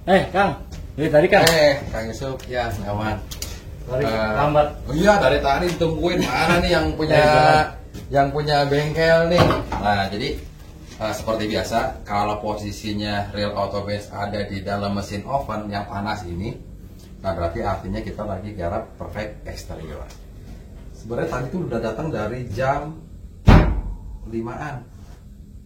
Kang, dari tadi Kang. Kang Yusuf, ya aman. Dari lambat. Oh iya, dari tadi ditungguin mana nih yang punya bengkel nih. Nah, jadi seperti biasa, kalau posisinya Real Auto Benz ada di dalam mesin oven yang panas ini, nah berarti artinya kita lagi garap perfect exterior. Sebenarnya tadi tuh udah datang dari jam 5-an.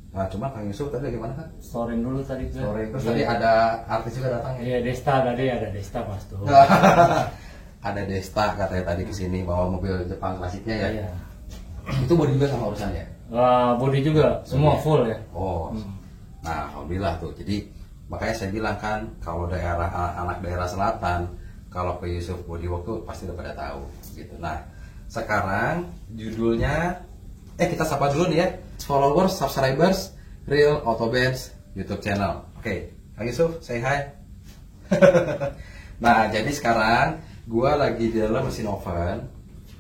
Nah, cuma Kang Yusuf tadi gimana kan? Storing dulu tadi. Storing, terus tadi ada artis juga datang ya? Iya, Desta tadi ada Desta pas tuh. Ada Desta katanya tadi kesini bawa mobil Jepang klasiknya ya? Iya. Itu body juga sama urusannya? Body juga, semua full ya. Oh, nah alhamdulillah tuh. Jadi makanya saya bilang kan, kalau anak daerah selatan, kalau ke Yusuf Bodywork tuh pasti udah pada tahu gitu. Nah, sekarang judulnya, kita sapa dulu nih ya, followers, subscribers, Real Auto Benz YouTube channel. Oke, Kang Yusuf, say hi. Nah, jadi sekarang gua lagi di dalam mesin oven.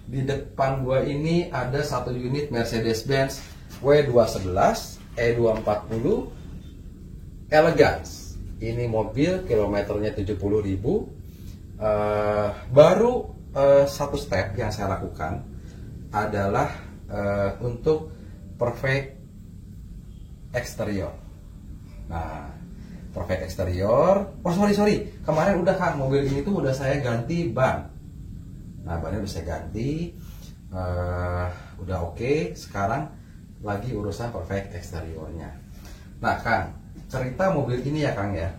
Di depan gua ini ada satu unit Mercedes-Benz W211 E240 Elegance. Ini mobil kilometernya 70.000. Baru satu step yang saya lakukan adalah untuk perfect exterior. Nah, perfect exterior. Oh sorry, kemarin udah Kang, mobil ini tuh udah saya ganti ban. Nah, bannya udah saya ganti, udah oke. Sekarang lagi urusan perfect exteriornya. Nah Kang, cerita mobil ini ya Kang ya,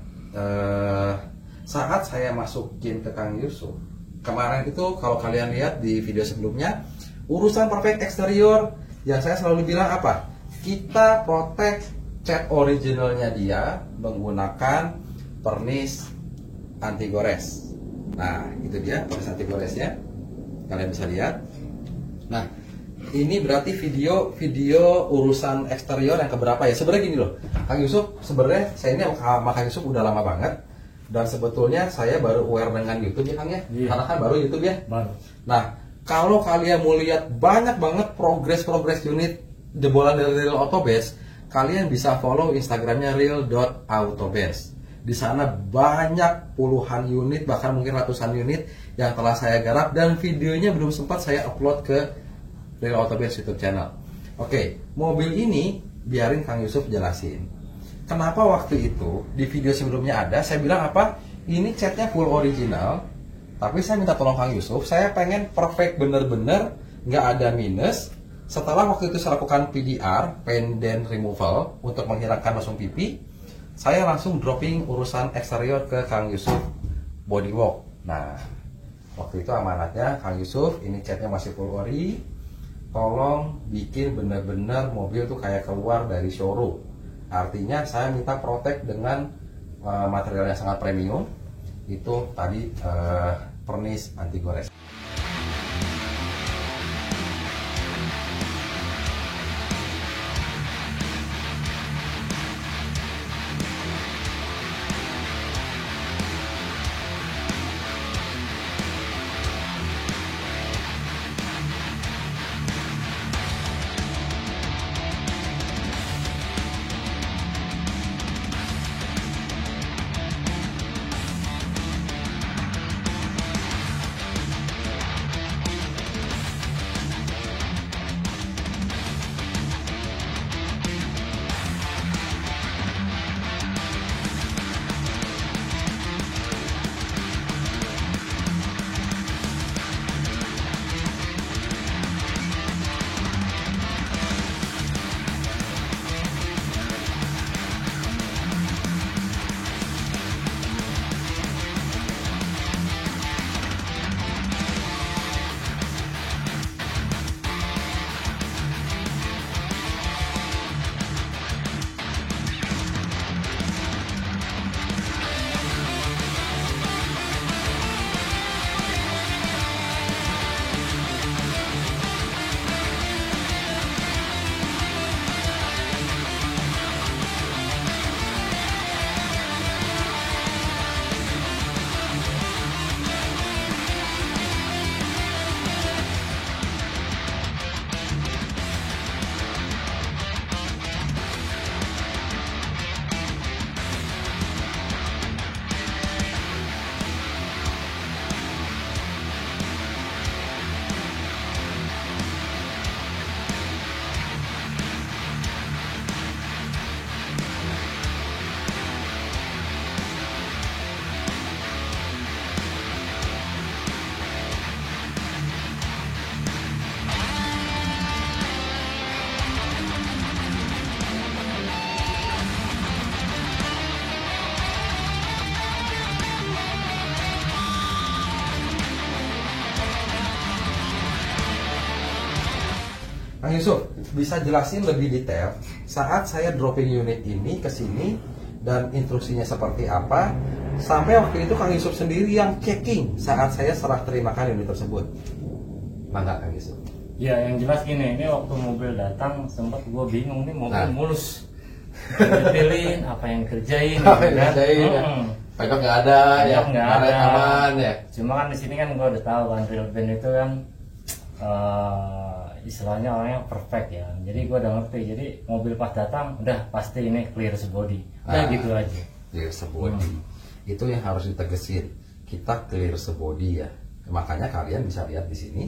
saat saya masukin ke Kang Yusuf kemarin itu, kalau kalian lihat di video sebelumnya, urusan perfect exterior yang saya selalu bilang apa? Kita protect cat originalnya dia menggunakan pernis anti gores. Nah, itu dia pernis anti goresnya. Kalian bisa lihat. Nah, ini berarti video urusan eksterior yang keberapa ya? Sebenarnya gini loh, Kang Yusuf, sebenarnya saya ini sama Kang Yusuf udah lama banget. Dan sebetulnya saya baru aware dengan YouTube ya Kang ya? Iya. Karena kan baru YouTube ya? Baru. Nah, kalau kalian mau lihat banyak banget progres unit jebolan dari Real Auto Benz, kalian bisa follow Instagramnya real.autobenz. Di sana banyak puluhan unit, bahkan mungkin ratusan unit yang telah saya garap, dan videonya belum sempat saya upload ke Real Auto Benz YouTube channel. Oke, mobil ini biarin Kang Yusuf jelasin. Kenapa waktu itu di video sebelumnya ada, saya bilang apa? Ini catnya full original, tapi saya minta tolong Kang Yusuf, saya pengen perfect bener-bener, nggak ada minus. Setelah waktu itu saya lakukan PDR, paint and removal, untuk menghilangkan langsung pipi, saya langsung dropping urusan eksterior ke Kang Yusuf Bodywork. Nah, waktu itu amanatnya Kang Yusuf, ini catnya masih full ori, tolong bikin bener-bener mobil tuh kayak keluar dari showroom. Artinya saya minta protect dengan material yang sangat premium. Itu tadi pernis anti gores. Kang Yusuf bisa jelasin lebih detail saat saya dropping unit ini ke sini dan instruksinya seperti apa, sampai waktu itu Kang Yusuf sendiri yang checking saat saya serah terimakan unit tersebut. Mangga Kang Yusuf. Ya yang jelas gini, ini waktu mobil datang sempat gue bingung nih mobil Nah. mulus. Detailin apa yang kerjain, Apa yang gitu kan. kerjain, ya? Pajak nggak ada, ya, Pajak nggak karet ada. aman ya. Cuma kan di sini kan gue udah tahu kan real band itu kan istilahnya orangnya perfect ya. Jadi gue udah ngerti. Jadi mobil pas datang udah pasti ini clear sebody. Udah gitu aja. Clear sebody. Itu yang harus ditegesin. Kita clear sebody ya. Makanya kalian bisa lihat di sini.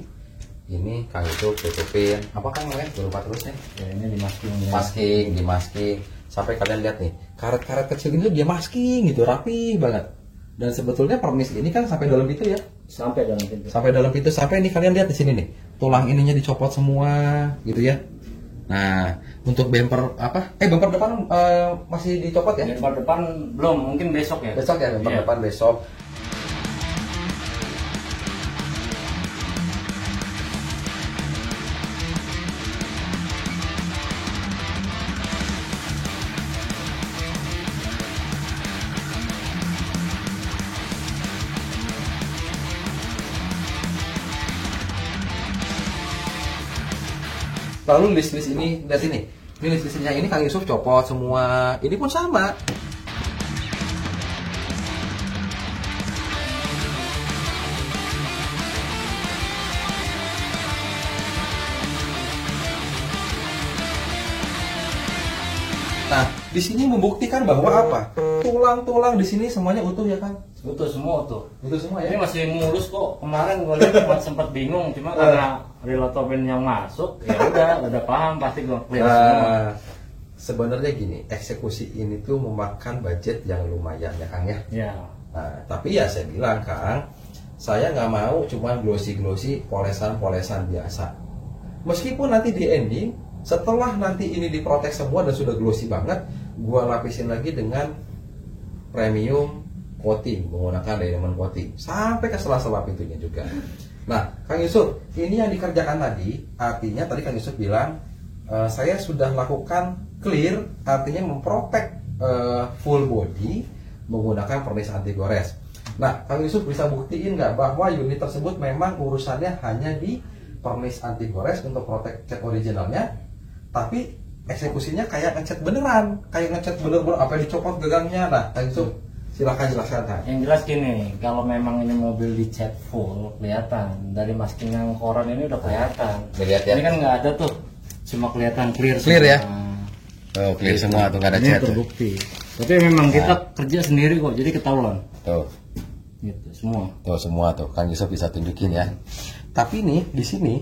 Ini Kang Yusuf tutupin. Apa Kang namanya? Gue lupa terus nih. Ya ini di masking ya. Masking, di masking. Sampai kalian lihat nih, karet-karet kecil ini dia masking gitu, rapi banget. Dan sebetulnya pernis ini kan sampai dalam pintu ya. Sampai dalam pintu. Sampai dalam pintu, sampai ini kalian lihat di sini nih. Tulang ininya dicopot semua gitu ya. Nah, untuk bumper apa? Bumper depan masih dicopot ya? Bumper depan belum, mungkin besok ya. Besok ya, bumper Iya. depan besok. Lalu list-list ini, lihat ini. Ini list-listnya ini Kang Yusuf copot semua. Ini pun sama. Nah, di sini membuktikan bahwa apa? Tulang-tulang di sini semuanya utuh ya kan? Utuh semua tuh. Utuh semua Ini ya. masih mulus kok. Kemarin gue lihat sempat bingung, cuma karena relotopen yang masuk, ya udah paham pasti gue clear semua. Nah, sebenarnya gini, eksekusi ini tuh memakan budget yang lumayan ya Kang ya. Ya. Nah, tapi ya saya bilang Kang, saya nggak mau cuma glossy-glossy, polesan-polesan biasa. Meskipun nanti di ending, setelah nanti ini diprotek semua dan sudah glossy banget, gua lapisin lagi dengan premium coating menggunakan diamond coating sampai ke sela-sela pintunya juga. Nah, Kang Yusuf, ini yang dikerjakan tadi, artinya tadi Kang Yusuf bilang saya sudah lakukan clear, artinya memprotek full body menggunakan pernis anti gores. Nah, Kang Yusuf bisa buktiin nggak bahwa unit tersebut memang urusannya hanya di pernis anti gores untuk protek cat originalnya, tapi eksekusinya kayak ngecat beneran, kayak ngecat bener-bener apa yang dicopot gagangnya. Nah, Kang Yusuf silakan jelaskan Kang. Yang jelas gini, kalau memang ini mobil dicat full kelihatan dari masking yang koran ini udah kelihatan. Lihat ya. Ini kan nggak ada tuh, cuma kelihatan clear. Clear ya? Nah, Oh, clear semua tuh, nggak ada ini cat tuh. terbukti. Tapi memang kita kerja sendiri kok, jadi ketahuan. Tuh, Gitu semua. tuh semua tuh Kang Yusuf bisa tunjukin ya. Tapi nih di sini,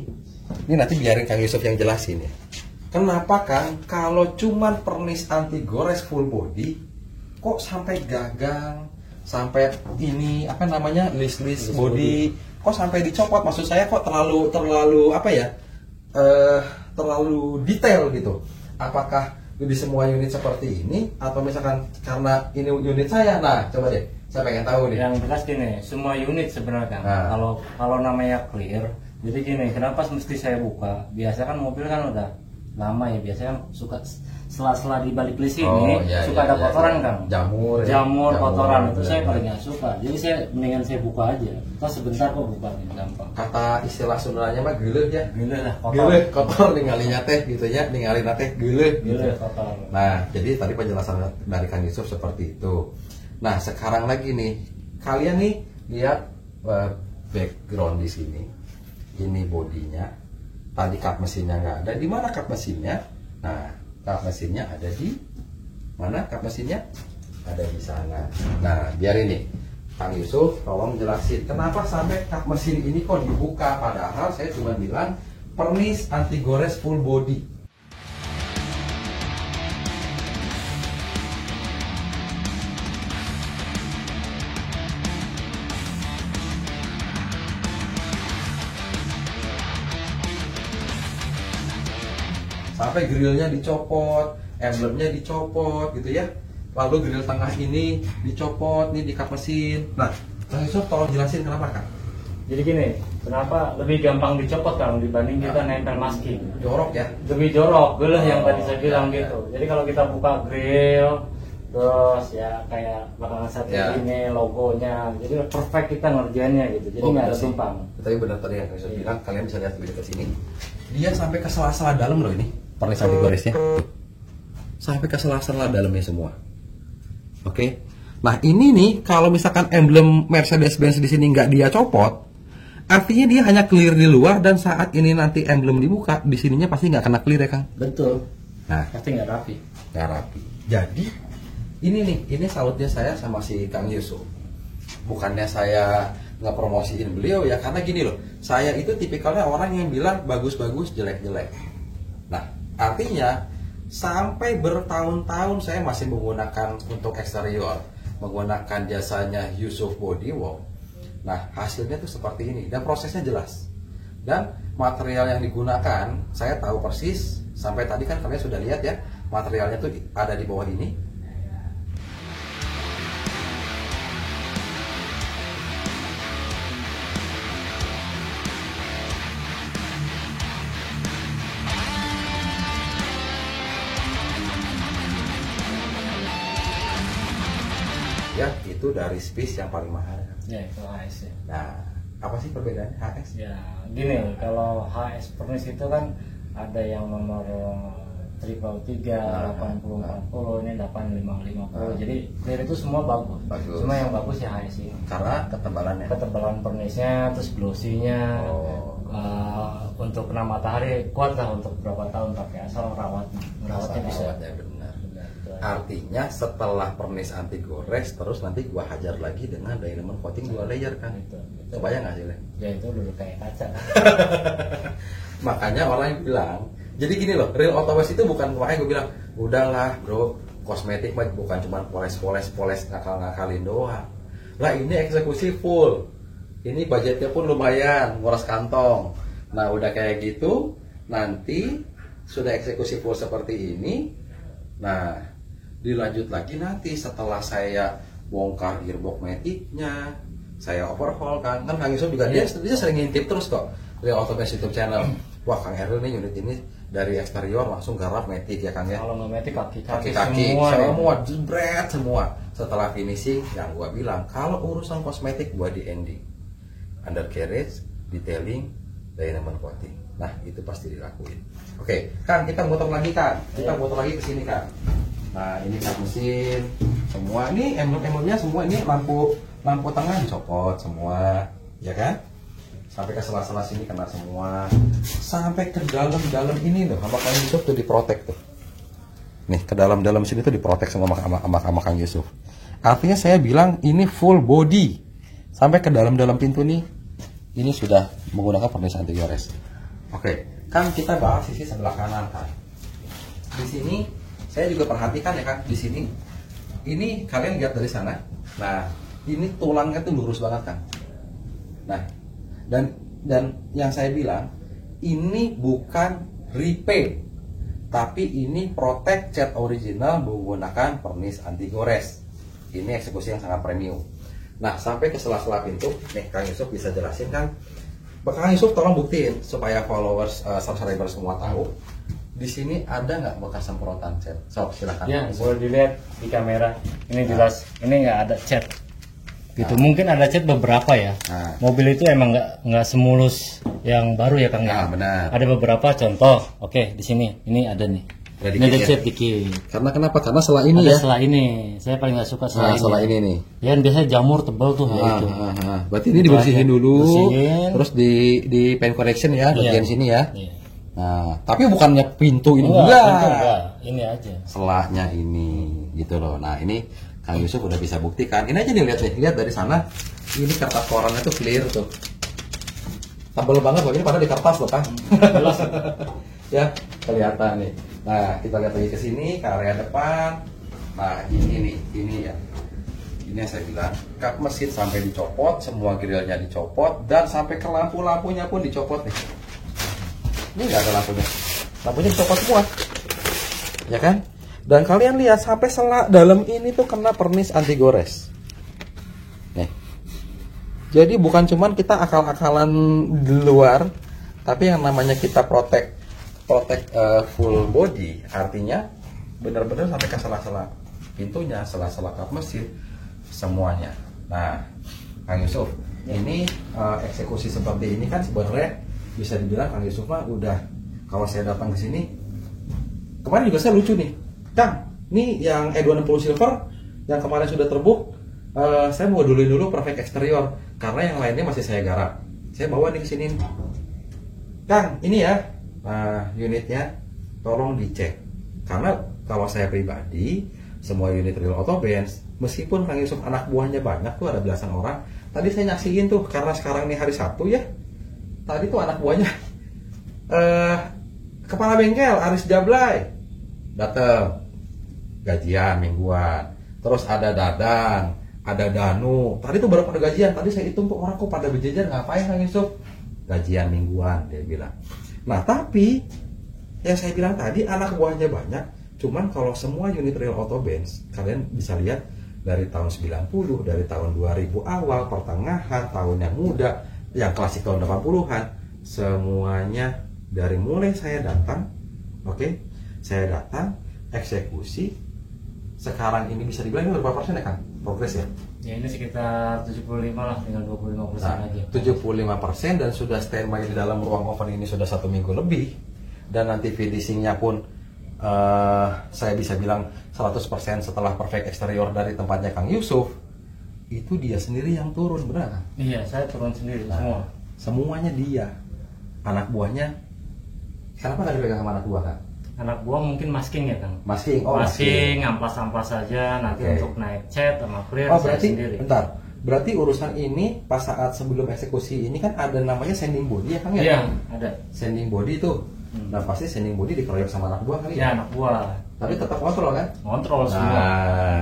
ini nanti biarin Kang Yusuf yang jelasin ya. Kenapa Kang kalau cuman pernis anti gores full body kok sampai gagang, sampai ini apa namanya list body, kok sampai dicopot? Maksud saya kok terlalu apa ya? Terlalu detail gitu. Apakah di semua unit seperti ini atau misalkan karena ini unit saya? Nah, coba deh. Saya pengen tahu nih. Yang jelas gini, semua unit sebenarnya kan. Nah. Kalau namanya clear, jadi gini, kenapa mesti saya buka? Biasa kan mobil kan udah lama ya, biasanya suka sela-sela di balik list ini iya, suka iya, ada iya, kotoran iya. kan. Jamur, ya. Jamur, kotoran itu saya benar. paling nggak suka. Jadi saya mendingan saya buka aja. Terus sebentar kok buka gampang. Kata istilah Sundanya mah geuleuh ya. Gila lah Geuleuh, kotor. kotor ningalinya teh gitu ya, ninggalin teh geuleuh gitu. Gila kotor. Nah, jadi tadi penjelasan dari Kang Yusuf seperti itu. Nah, sekarang lagi nih, kalian nih lihat background di sini. Ini bodinya. Tadi kap mesinnya nggak ada. Di mana kap mesinnya? Nah, kap mesinnya ada di mana? Kap mesinnya ada di sana. Nah, biar ini Kang Yusuf tolong jelasin kenapa sampai kap mesin ini kok dibuka, padahal saya cuma bilang pernis anti gores full body. Sampai grillnya dicopot, emblemnya dicopot gitu ya. Lalu grill tengah ini dicopot nih di kap mesin. Nah, Kang Yusuf tolong jelasin kenapa Kang? Jadi gini, kenapa lebih gampang dicopot Kang dibanding kita nempel masking? Jorok ya. Lebih jorok, geleh yang tadi saya ya, bilang ya. gitu. Jadi kalau kita buka grill, terus ya kayak belakangan satu Ya. ini logonya, jadi perfect kita ngerjainnya gitu. Jadi nggak ada bener sih. tumpang. Tapi benar tadi yang saya bilang, kalian bisa lihat lebih dekat sini. Dia sampai ke sela-sela dalam loh ini. Pernis anti-goresnya. Sampai ke sela-sela dalamnya semua. Oke. Nah ini nih, kalau misalkan emblem Mercedes-Benz di sini nggak dia copot, artinya dia hanya clear di luar, dan saat ini nanti emblem dibuka, di sininya pasti nggak kena clear ya Kang. Betul. Nah, Pasti nggak rapi. nggak rapi. Jadi ini salutnya saya sama si Kang Yusuf. Bukannya saya ngepromosiin beliau ya, karena gini loh, saya itu tipikalnya orang yang bilang bagus-bagus, jelek-jelek. Nah, artinya sampai bertahun-tahun saya masih menggunakan untuk eksterior, menggunakan jasanya Yusuf Bodywork. Nah, hasilnya tuh seperti ini, dan prosesnya jelas. Dan material yang digunakan, saya tahu persis. Sampai tadi kan kalian sudah lihat ya, materialnya tuh ada di bawah ini. Ya, itu dari Spice yang paling mahal. Ya itu HS ya. Nah, apa sih perbedaannya HS? Ya gini, kalau HS Pernis itu kan ada yang nomor 333, 80, 40, ini 8550. Jadi clear itu semua bagus. Bagus. Cuma yang bagus ya HS ini. Karena ketebalannya. Ketebalan pernisnya, terus glossy-nya. Untuk kena matahari kuat lah untuk berapa tahun pakai, asal merawatnya bisa. Rawatnya benar. Betul. Artinya setelah pernis anti gores, terus nanti gua hajar lagi dengan diamond coating 2 layer kan. Itu. Kebayang nggak sih, Le? Ya itu dulu kayak kaca. Makanya orang yang bilang, jadi gini loh, real autobus itu bukan, makanya gue bilang, udahlah bro, kosmetik mah bukan cuma poles ngakal-ngakalin doang. Lah ini eksekusi full, ini budgetnya pun lumayan, nguras kantong. Nah udah kayak gitu, nanti sudah eksekusi full seperti ini. Nah dilanjut lagi nanti setelah saya bongkar gearbox maticnya, saya overhaul kan Kang Yusuf juga dia sering ngintip terus kok Real Autobus YouTube channel. Wah Kang Eril nih unit ini dari eksterior langsung garap matic ya Kang ya. Kalau nggak metik kaki-kaki Semua ya. jebret semua. Setelah finishing yang gua bilang, kalau urusan kosmetik gua di ending, undercarriage, detailing, diamond coating. Nah itu pasti dilakuin. Oke kan kita muter lagi kan, kita muter lagi ke sini kan. Nah ini kan mesin semua, ini emblem-emblemnya semua, ini lampu tengah dicopot semua ya kan, sampai ke sela-sela sini kena semua, sampai ke dalam ini loh sama Kang Yusuf tuh diprotek tuh. Nih ke dalam sini tuh diprotek sama Kang Yusuf. Artinya saya bilang ini full body sampai ke dalam pintu nih. Ini sudah menggunakan pernis anti gores. Oke, kan kita bahas sisi sebelah kanan kan. Di sini saya juga perhatikan ya kan, di sini ini kalian lihat dari sana. Nah, ini tulangnya tuh lurus banget kan. Nah, dan yang saya bilang ini bukan repaint, tapi ini protect cat original menggunakan pernis anti gores. Ini eksekusi yang sangat premium. Nah, sampai ke sela-sela pintu, nih Kang Yusuf bisa jelasin kan. Kang Yusuf tolong buktiin supaya followers, subscriber semua tahu. Di sini ada nggak bekas semprotan cat? So, silakan. Ya, boleh dilihat di kamera. Ini jelas, ini nggak ada cat. Gitu. Mungkin ada cat beberapa ya. Mobil itu emang nggak semulus yang baru ya Kang ya. Benar. Ada beberapa contoh. Oke, di sini ini ada nih. Ada Ini ada dikit ya? cat dikit. Karena kenapa? Karena setelah ini Ada ya. setelah ini. Saya paling nggak suka setelah ini. Setelah ini nih. Ya biasanya jamur tebal tuh ya itu. Berarti ini dibersihin dulu, Bersihin. terus di paint correction ya, bagian sini ya. Iya. Nah, tapi bukannya pintu ini Enggak. Ini aja. Selahnya ini, gitu loh. Nah, ini Kang Yusuf udah bisa buktikan. Ini aja nih lihat dari sana. Ini kertas korannya tuh clear tuh. Tebal banget loh, ini pada di kertas loh kan. Jelas. Ya, kelihatan nih. Nah, kita lihat lagi ke sini, ke area depan. Nah, ini ya. Ini yang saya bilang, kap mesin sampai dicopot, semua grillnya dicopot, dan sampai ke lampu-lampunya pun dicopot nih. Ini nggak ada lampunya, lampunya dicopot semua, ya kan? Dan kalian lihat sampai dalam ini tuh kena pernis anti gores. Nih, Jadi bukan cuman kita akal-akalan di luar, tapi yang namanya kita protect full body, artinya benar-benar sampai ke sela-sela pintunya, sela-sela kap mesin, semuanya. Nah, Kang Yusuf, ini eksekusi seperti ini kan sebenarnya bisa dibilang Kang Yusuf mah udah, kalau saya datang ke sini kemarin juga saya lucu nih, Kang, ini yang E260 Silver yang kemarin sudah terbuk, saya mau dulu perfect eksterior karena yang lainnya masih saya garap. Saya bawa nih ke sini, Kang, ini ya, nah unitnya tolong dicek, karena kalau saya pribadi semua unit Real Auto Benz, meskipun Kang Yusuf anak buahnya banyak tuh, ada belasan orang. Tadi saya nyaksiin tuh, karena sekarang nih hari Sabtu ya, tadi tuh anak buahnya kepala bengkel Aris Jablay dateng gajian mingguan, terus ada Dadang, ada Danu, tadi tuh baru pada gajian. Tadi saya hitung tuh orang kok pada berjejer, ngapain Kang Yusuf? Gajian mingguan, dia bilang. Nah tapi yang saya bilang tadi anak buahnya banyak, cuman kalau semua unit Real Auto Benz, kalian bisa lihat dari tahun 90, dari tahun 2000 awal, pertengahan, tahun yang muda, yang klasik tahun 80-an, semuanya dari mulai saya datang, saya datang, eksekusi, sekarang ini bisa dibilang ini berapa persen ya Kang? Progres ya? Ya ini sekitar 75 lah, tinggal 25% aja. 75% dan sudah standby di dalam ruang oven ini sudah 1 minggu lebih, dan nanti finishingnya pun saya bisa bilang 100% setelah perfect eksterior dari tempatnya Kang Yusuf. Itu dia sendiri yang turun, benar? Iya, saya turun sendiri semua. Semuanya dia. Anak buahnya, kenapa nggak dipegang sama anak buah Kang? Anak buah mungkin masking ya Kang? Masking, masking, amplas-amplas saja, nanti untuk naik cat sama clear berarti, sendiri. Bentar, berarti urusan ini pas saat sebelum eksekusi ini kan ada namanya sanding body ya Kang ya? Iya, ada. Sanding body itu. Nah pasti sanding body dikeroyok sama anak buah kali ya? Anak buah. Tapi tetap kontrol kan? Kontrol semua. Nah,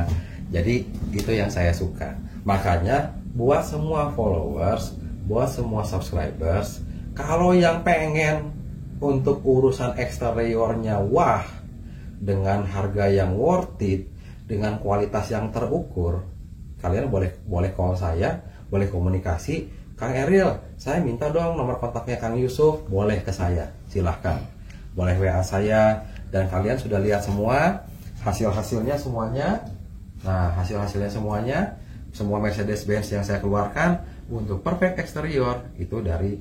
jadi itu yang saya suka. Makanya buat semua followers, buat semua subscribers, kalau yang pengen untuk urusan eksteriornya wah, dengan harga yang worth it, dengan kualitas yang terukur, kalian boleh call saya, boleh komunikasi. Kang Eril, saya minta dong nomor kontaknya Kang Yusuf, boleh ke saya, silahkan. Boleh WA saya, dan kalian sudah lihat semua hasil-hasilnya semuanya. Nah, hasil-hasilnya semuanya, semua Mercedes-Benz yang saya keluarkan untuk perfect eksterior itu dari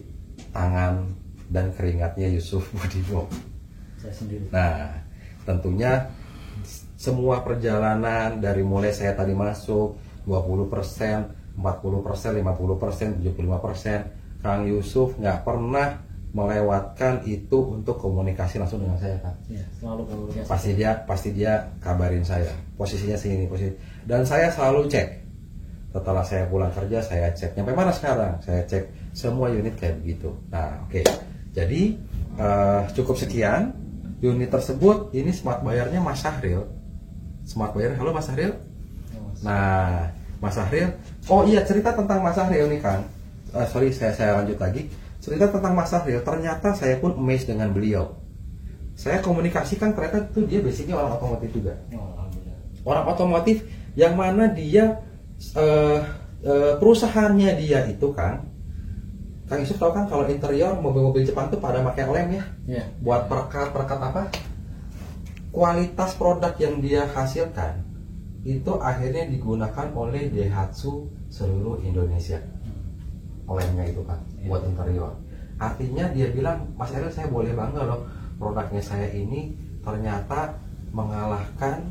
tangan dan keringatnya Yusuf Budiwo. Saya sendiri. Nah, tentunya semua perjalanan dari mulai saya tadi masuk 20%, 40%, 50%, 75%, Kang Yusuf nggak pernah melewatkan itu untuk komunikasi langsung dengan saya Kang. Ya, selalu komunikasi. Pasti dia kabarin saya. Posisinya sini, posisi. Dan saya selalu cek. Setelah saya pulang kerja saya cek. Nyampe mana sekarang? Saya cek semua unit kayak begitu. Nah, oke. Jadi cukup sekian unit tersebut. Ini smart bayarnya Mas Sahril. Smart bayar. Halo Mas Sahril. Nah, Mas Sahril, oh iya, cerita tentang Mas Sahril nih Kang. Sorry, saya lanjut lagi. Cerita tentang Mas Sahril, ternyata saya pun amazed dengan beliau. Saya komunikasikan, ternyata itu dia basicnya orang otomotif juga. Orang otomotif yang mana dia perusahaannya dia itu Kang Yusuf tahu kan kalau interior mobil-mobil Jepang tuh pada pakai lem ya, buat perekat apa? Kualitas produk yang dia hasilkan itu akhirnya digunakan oleh Daihatsu seluruh Indonesia. Lemnya itu kan buat interior. Artinya dia bilang, Mas Eril, saya boleh bangga loh, produknya saya ini ternyata mengalahkan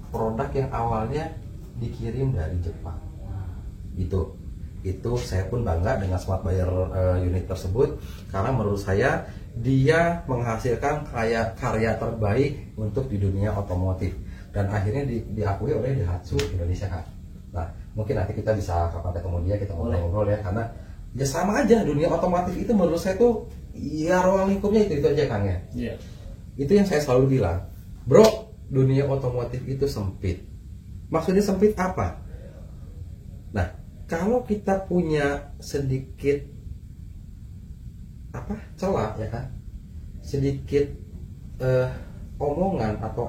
produk yang awalnya dikirim dari Jepang. Itu saya pun bangga dengan smart buyer unit tersebut, karena menurut saya dia menghasilkan karya terbaik untuk di dunia otomotif. Dan akhirnya diakui oleh Daihatsu Indonesia kan. Nah, mungkin nanti kita bisa kapan ketemu dia, kita ngobrol-ngobrol ya, karena ya sama aja dunia otomotif itu menurut saya tuh ya ruang lingkupnya itu aja Kang ya. Iya. Itu yang saya selalu bilang, bro, dunia otomotif itu sempit. Maksudnya sempit apa? Nah, kalau kita punya sedikit celah ya kan, sedikit omongan atau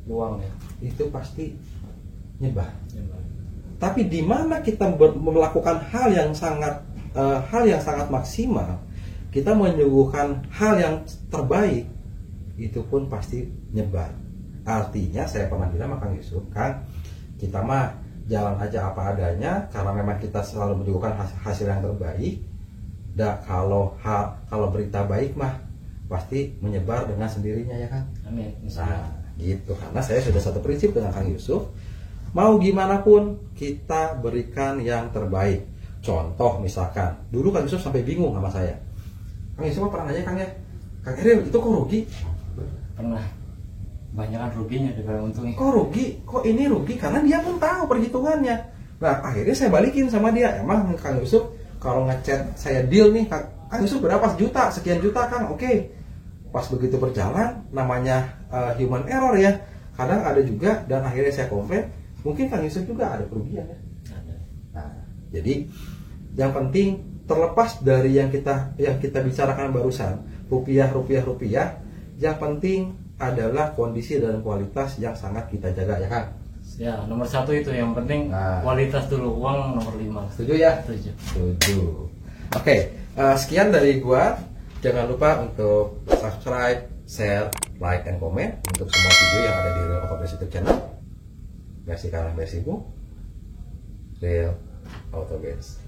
luangnya itu pasti nyebar. Tapi di mana kita melakukan hal yang sangat maksimal, kita menyuguhkan hal yang terbaik, itu pun pasti nyebar. Artinya saya pernah bilang sama Kang Yusuf, Kang, kita mah jalan aja apa adanya, karena memang kita selalu menyuguhkan hasil yang terbaik. Dan kalau berita baik mah pasti menyebar dengan sendirinya ya kan. Amin. Nah, gitu. Karena saya sudah satu prinsip dengan Kang Yusuf, mau gimana pun kita berikan yang terbaik. Contoh misalkan, dulu Kang Yusuf sampai bingung sama saya. Kang Yusuf pernah nanya, Kang ya, Kang Eril itu kok rugi? Pernah. Banyakan ruginya daripada untungnya. Kok rugi? Kok ini rugi? Karena dia pun tahu perhitungannya. Nah, akhirnya saya balikin sama dia. Emang Kang Yusuf kalau ngechat saya deal nih, Kang Yusuf berapa? Sejuta, sekian juta Kang. Oke. Pas begitu berjalan, namanya human error ya. Kadang ada juga, dan akhirnya saya komplain. Mungkin Kang Yusuf juga ada kerugian ya. Nah, jadi yang penting terlepas dari yang kita bicarakan barusan, rupiah, yang penting adalah kondisi dan kualitas yang sangat kita jaga ya kan. Ya, nomor satu itu yang penting, kualitas dulu, uang nomor 5. Setuju ya? Setuju. Oke, sekian dari gua. Jangan lupa untuk subscribe, share, like, dan komen untuk semua video yang ada di Real Autobase YouTube channel. Versi kanan, versi bu, Real Autobase.